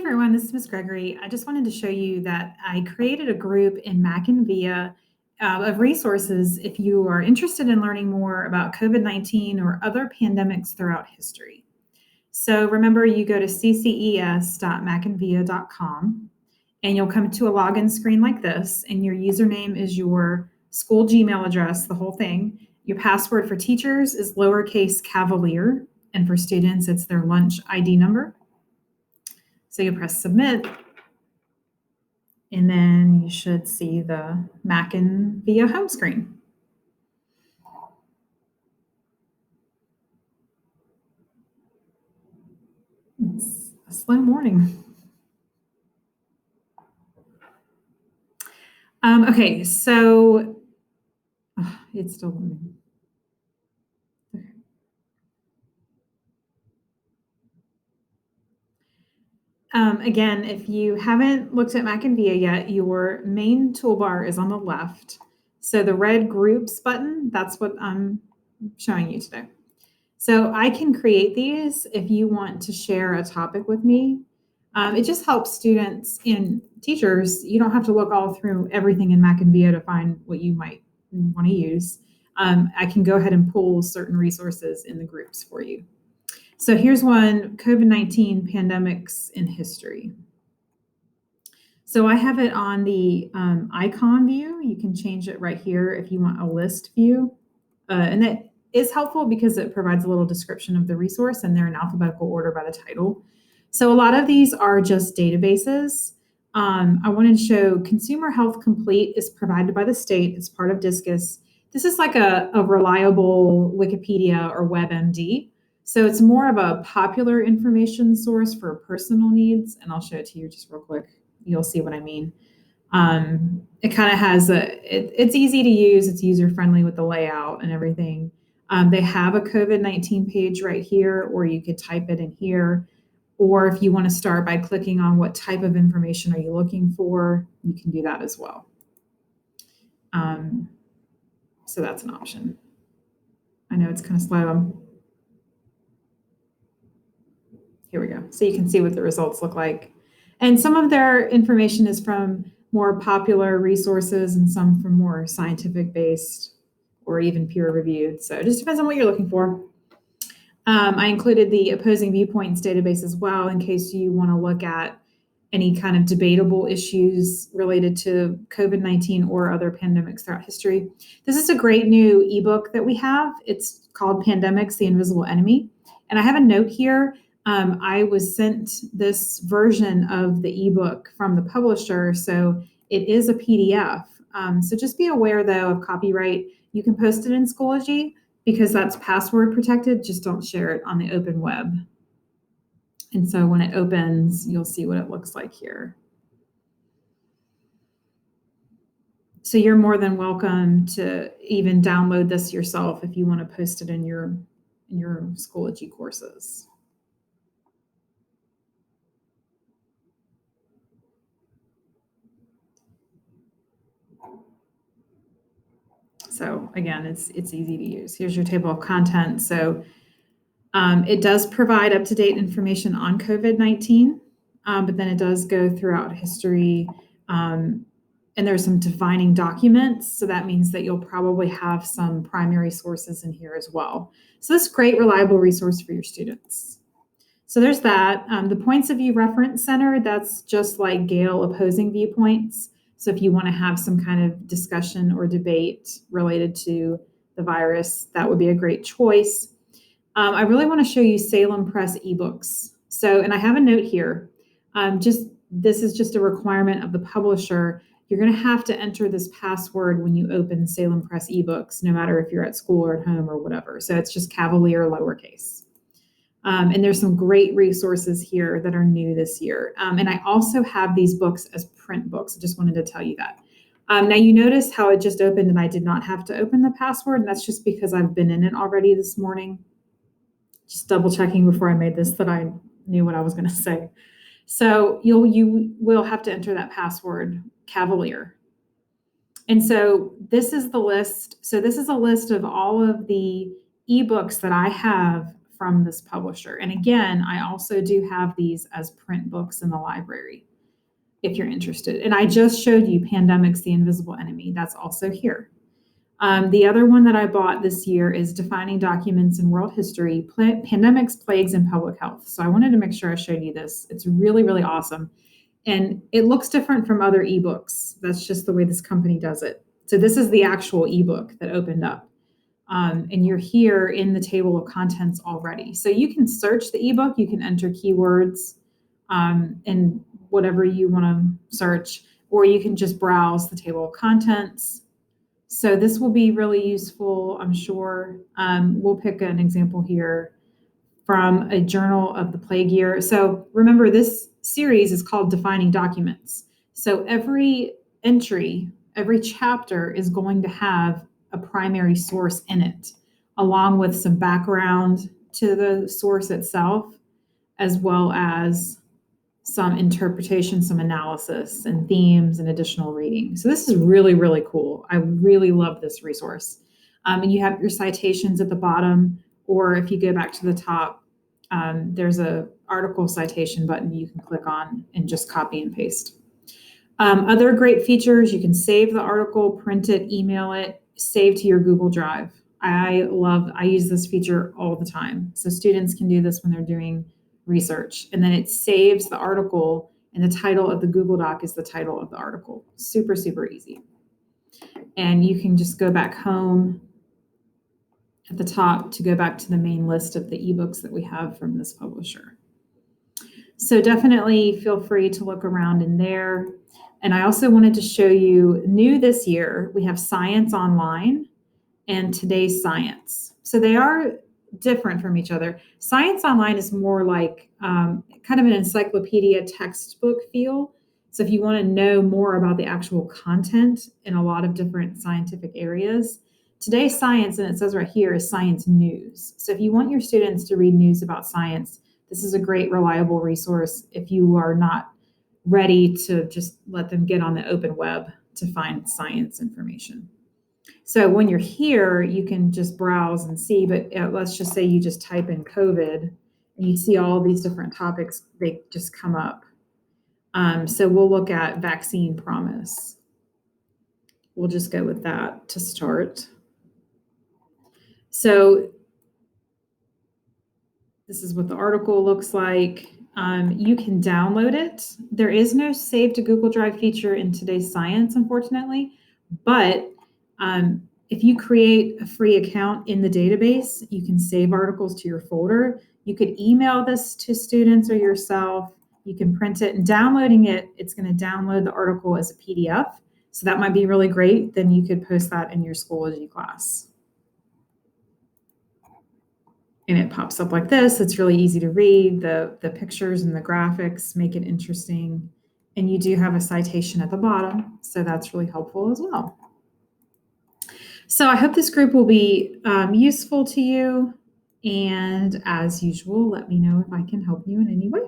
everyone, this is Miss Gregory. I just wanted to show you that I created a group in MackinVIA of resources if you are interested in learning more about COVID-19 or other pandemics throughout history. So remember, you go to cces.mackinvia.com and you'll come to a login screen like this, and your username is your school Gmail address, the whole thing. Your password for teachers is lowercase cavalier, and for students, it's their lunch ID number. So you press submit, and then you should see the MackinVIA home screen. It's a slow morning. Okay, so it's still loading. Okay. Again, if you haven't looked at MackinVIA yet, your main toolbar is on the left. So the red groups button, that's what I'm showing you today. So I can create these if you want to share a topic with me. It just helps students and teachers. You don't have to look all through everything in MackinVIA to find what you might want to use. I can go ahead and pull certain resources in the groups for you. So here's one, COVID-19 pandemics in history. So I have it on the icon view. You can change it right here if you want a list view. And that is helpful because it provides a little description of the resource, and they're in alphabetical order by the title. So a lot of these are just databases. I wanted to show Consumer Health Complete is provided by the state. It's part of DISCUS. This is like a reliable Wikipedia or WebMD. So it's more of a popular information source for personal needs. And I'll show it to you just real quick. You'll see what I mean. It kind of has it's easy to use. It's user-friendly with the layout and everything. They have a COVID-19 page right here, or you could type it in here. Or if you want to start by clicking on what type of information are you looking for, you can do that as well. So that's an option. I know it's kind of slow. Here we go. So you can see what the results look like. And some of their information is from more popular resources and some from more scientific based or even peer reviewed. So it just depends on what you're looking for. I included the opposing viewpoints database as well in case you want to look at any kind of debatable issues related to COVID-19 or other pandemics throughout history. This is a great new ebook that we have. It's called Pandemics, the Invisible Enemy. And I have a note here. I was sent this version of the ebook from the publisher, so it is a PDF. So just be aware, though, of copyright. You can post it in Schoology because that's password protected. Just don't share it on the open web. And so when it opens, you'll see what it looks like here. So you're more than welcome to even download this yourself if you want to post it in your Schoology courses. So again, it's easy to use. Here's your table of contents. So it does provide up-to-date information on COVID-19, but then it does go throughout history, and there's some defining documents. So that means that you'll probably have some primary sources in here as well. So this is a great, reliable resource for your students. So there's that. The Points of View Reference Center, that's just like Gale opposing viewpoints. So if you want to have some kind of discussion or debate related to the virus, that would be a great choice. I really want to show you Salem Press ebooks. So, and I have a note here. This is just a requirement of the publisher. You're going to have to enter this password when you open Salem Press ebooks, no matter if you're at school or at home or whatever. So it's just Cavalier lowercase. And there's some great resources here that are new this year. And I also have these books as print books. I just wanted to tell you that. Now you notice how it just opened and I did not have to open the password. And that's just because I've been in it already this morning. Just double checking before I made this that I knew what I was going to say. So you will have to enter that password, Cavalier. And so this is the list. So this is a list of all of the ebooks that I have from this publisher. And again, I also do have these as print books in the library if you're interested. And I just showed you Pandemics, the Invisible Enemy. That's also here. The other one that I bought this year is Defining Documents in World History, Pandemics, Plagues, and Public Health. So I wanted to make sure I showed you this. It's really, really awesome. And it looks different from other ebooks. That's just the way this company does it. So this is the actual ebook that opened up. And you're here in the table of contents already. So you can search the ebook, you can enter keywords and whatever you want to search, or you can just browse the table of contents. So this will be really useful, I'm sure. We'll pick an example here from a journal of the plague year. So remember, this series is called Defining Documents. So every entry, every chapter is going to have a primary source in it, along with some background to the source itself, as well as some interpretation, some analysis, and themes and additional reading. So this is really, really cool. I really love this resource. And you have your citations at the bottom, or if you go back to the top, there's a article citation button you can click on and just copy and paste. Other great features, you can save the article, print it, email it, save to your Google Drive. I use this feature all the time. So students can do this when they're doing research, and then it saves the article, and the title of the Google Doc is the title of the article. Super, super easy. And you can just go back home at the top to go back to the main list of the ebooks that we have from this publisher. So definitely feel free to look around in there. And I also wanted to show you, new this year, we have Science Online and Today's Science. So they are different from each other. Science Online is more like kind of an encyclopedia textbook feel. So if you want to know more about the actual content in a lot of different scientific areas, Today's Science, and it says right here, is science news. So if you want your students to read news about science, this is a great, reliable resource if you are not ready to just let them get on the open web to find science information. So when you're here, you can just browse and see, but let's just say you just type in COVID and you see all these different topics, they just come up. So we'll look at vaccine promise. We'll just go with that to start. So this is what the article looks like. You can download it. There is no save to Google Drive feature in Today's Science, unfortunately, but if you create a free account in the database, you can save articles to your folder. You could email this to students or yourself. You can print it, and downloading it, it's going to download the article as a PDF. So that might be really great. Then you could post that in your Schoology class. And it pops up like this. It's really easy to read. The pictures and the graphics make it interesting. And you do have a citation at the bottom, so that's really helpful as well. So I hope this group will be useful to you. And as usual, let me know if I can help you in any way.